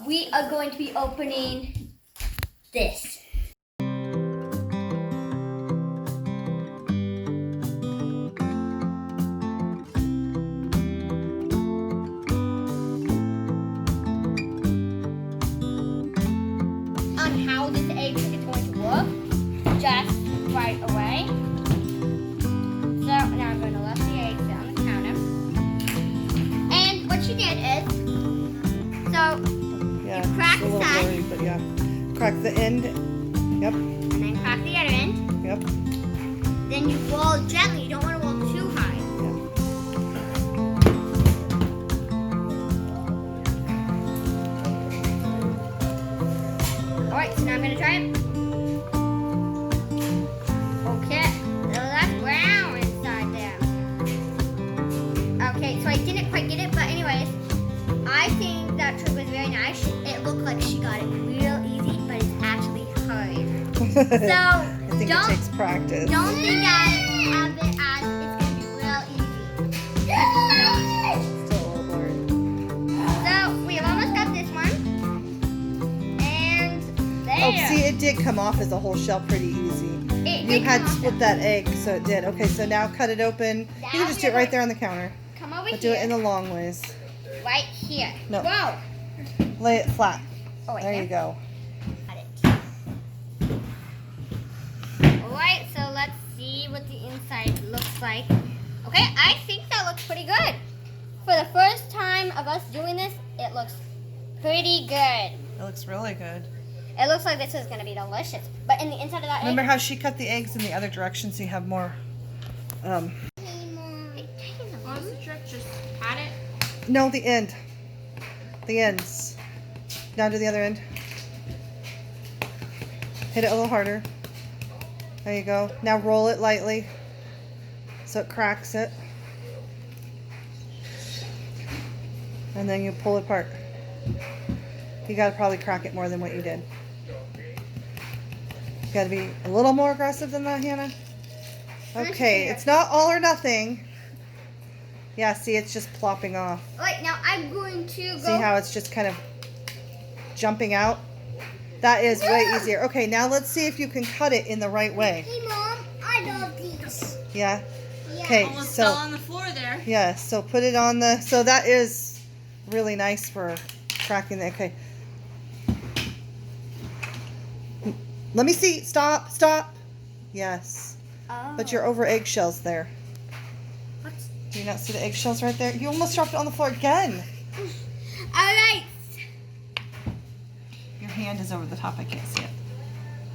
we are going to be opening this. On how this egg is going to work, just right away. So now I'm going to let the eggs sit on the counter. And what she did is, so Yeah, you crack it's a the little side, blurry, but yeah. Crack the end. Yep. and then crack the other end. Yep. Then you roll gently. You don't want to roll too high. Alright, so now I'm going to try it. Okay, so that's brown inside there. Okay, so I didn't quite get it, but anyways, I think that trick was very nice. It looked like she got it real easy, but it's actually hard. So, I think it takes practice. don't think I have it as it's going to be real easy. Still a little blurry. So, we have almost got this one. And there. Oh, see, it did come off as a whole shell pretty easy. You had split that egg, so it did. Okay, so now cut it open. You can just do it right there on the counter. Come over But here. do it in the long ways. Right here. No. Whoa. Lay it flat. Oh, wait, There you go. Got it. Alright, so let's see what the inside looks like. Okay, I think that looks pretty good. For the first time of us doing this, it looks pretty good. It looks really good. It looks like this is going to be delicious. But in the inside of that Remember egg... how she cut the eggs in the other direction so you have more... What's the trick? Just pat it? No, the end. The ends. Down to the other end. Hit it a little harder. There you go. Now roll it lightly so it cracks it. And then you pull it apart. You gotta probably crack it more than what you did. You gotta be a little more aggressive than that, Hannah. Okay, it's not all or nothing. Yeah, see, it's just plopping off. Alright, now I'm going to go... See how it's just kind of jumping out? That is way easier. Okay, now let's see if you can cut it in the right way. Hey, Mom, I love these. Yeah? Okay, Almost so... fell on the floor there. Yeah, so put it on the... So that is really nice for cracking the... Okay. Let me see. Stop. Stop. Yes. Oh. But you're over eggshells there. What? Do you not see the eggshells right there? You almost dropped it on the floor again. Alright. Your hand is over the top. I can't see it.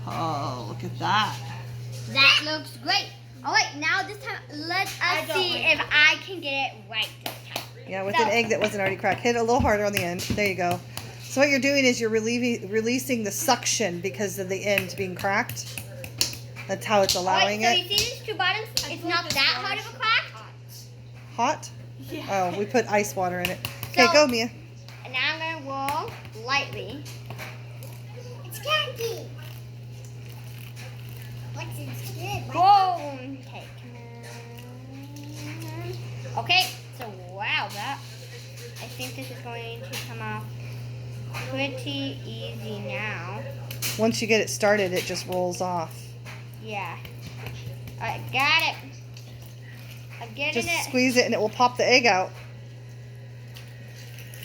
Oh, look at that. That looks great. Alright, now this time, let us see if I can get it right this time. Yeah, with an egg that wasn't already cracked. Hit it a little harder on the end. There you go. So what you're doing is you're releasing the suction because of the end being cracked. That's how it's allowing Alright, so it. you see these two bottoms? It's not that hard of a crack. Hot? Yeah. Oh, we put ice water in it. Okay, So- go, Mia. And now I'm going to roll lightly. It's candy. What's inside? Boom. Okay, come on. Okay, so wow, that, I think this is going to come off pretty easy now. Once you get it started, it just rolls off. Yeah. Alright, got it. I'm getting Just it. squeeze it and it will pop the egg out.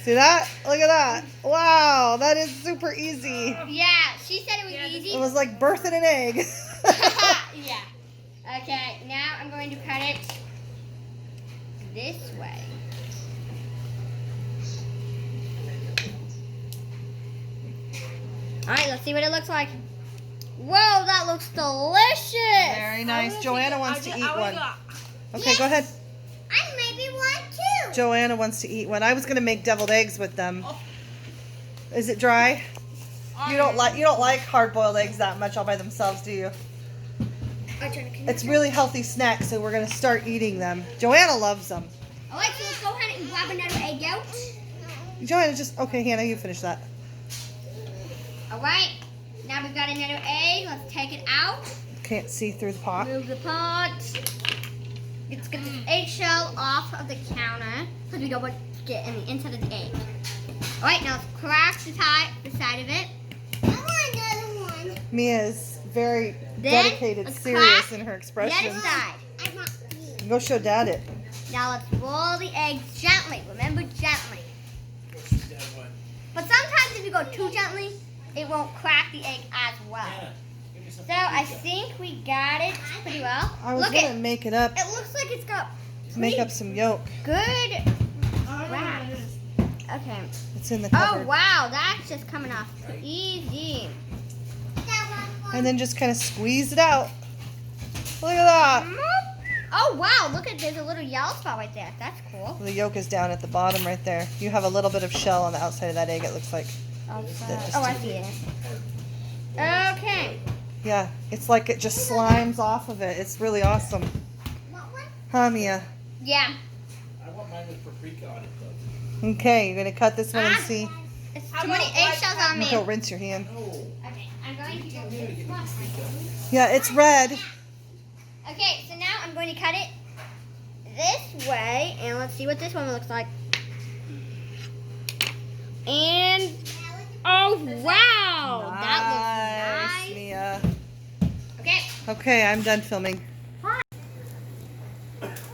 See that? Look at that. Wow, that is super easy. Yeah, she said it was easy. It was like birthing an egg. Yeah. Okay, now I'm going to cut it this way. Alright, let's see what it looks like. Whoa, that looks delicious. Very nice. JoAnna wants to eat one. Okay, Yes. go ahead. I maybe want too. JoAnna wants to eat one. I was gonna make deviled eggs with them. Is it dry? You don't like hard-boiled eggs that much all by themselves, do you? It's really healthy snack, so we're gonna start eating them. JoAnna loves them. Alright, so let's go ahead and grab another egg out. JoAnna, just okay, Hannah, you finish that. Alright, now we've got another egg. Let's take it out. Can't see through the pot. Move the pot. Let's get this eggshell off of the counter because we don't want to get in the inside of the egg. Alright, now let's crack the side of it. I want another one. Mia is very dedicated, let's serious crack in her the expression. other side. Go show Dad it. Now let's roll the eggs gently. Remember, gently. But sometimes if you go too gently, it won't crack the egg as well. So I think we got it pretty well. I was gonna make it up. It looks like it's got Make up some yolk. good cracks. Okay. It's in the Oh cupboard. wow, that's just coming off easy. And then just kind of squeeze it out. Look at that. Oh wow, look at, there's a little yellow spot right there. That's cool. The yolk is down at the bottom right there. You have a little bit of shell on the outside of that egg, it looks like. Oh, I see it. Okay. Yeah, it's like it just slimes off of it. It's really awesome. Huh, Mia? Yeah. I want mine with paprika on it though. Okay, you're going to cut this one and see. It's too many eggshells on me. Go rinse your hand. No. Okay, I'm going to do this one. Yeah, it's red. Okay, so now I'm going to cut it this way, and let's see what this one looks like. And, oh wow, that looks nice. Mia. Okay, Okay, I'm done filming.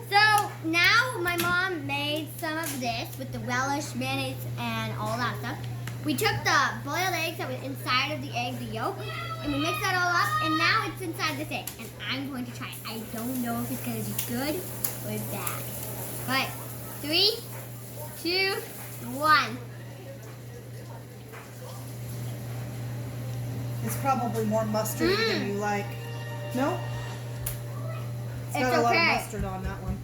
so now my mom made some of this with the relish, mayonnaise, and all that stuff. We took the boiled eggs that was inside of the egg, the yolk, and we mixed that all up, and now it's inside this egg. And I'm going to try it. I don't know if it's going to be good or bad. But 3, 2, 1. It's probably more mustardy than you like. No? It's got a lot of okay. mustard on that one.